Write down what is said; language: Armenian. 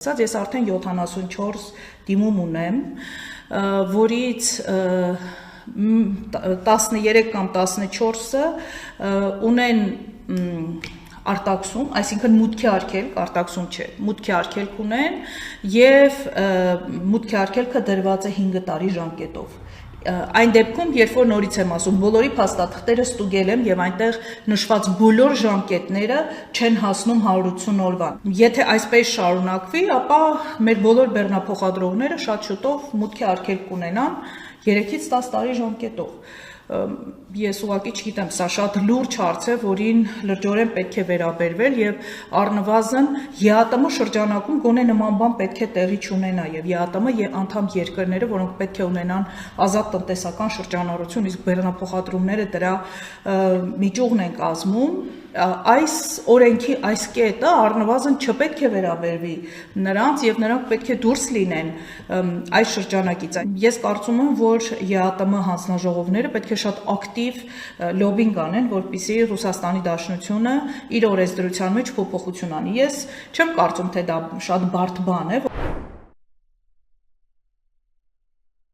Ես արդեն 74 դիմում ունեմ, որից 13 կամ 14-ը ունեն արտաքսում, այսինքն մուտքի արգելք, արտաքսում չէ, մուտքի արգելք ունեն և մուտքի արգելքը դրված է 5 տարի ժամկետով։ Այն դեպքում, երբ որ նորից եմ ասում, բոլորի փաստաթղթերը ստուգել եմ և այնտեղ նշված բոլոր ժամկետները չեն հասնում 180 օրվան։ Եթե այսպես շարունակվի, ապա մեր բոլոր բեռնափոխադրողները շատ շուտով մուտքի արգելք կունենան 3-ից 10 տարի ժամկետով։ Ես ուղղակի չգիտեմ, սա շատ լուրջ հարց է, որին լրջորեն պետք է վերաբերվել և առնվազն ԵԱՏՄ շրջանակում գոնե նման բան պետք է տեղի չունենա և ԵԱՏՄ անդամ երկրները, որոնք պետք է ունենան ազատ տնտեսական շրջանառություն, իսկ բեռնափոխադրումները դրա միջուղն են կազմում, այս օրենքի այս կետը առնվազն չպետք է վերաբերվի նրանց և նրանք պետք է դուրս լինեն այս շրջանակից։ Ես կարծում եմ, որ ԵԱՏՄ հանձնաժողովները պետք է շատ ակտիվ լոբինգ անեն, որպեսզի Ռուսաստանի Դաշնությունը իր օրենսդրության մեջ փոփոխություն անի։ Ես չեմ կարծում, թե դա շատ բարդ բան է։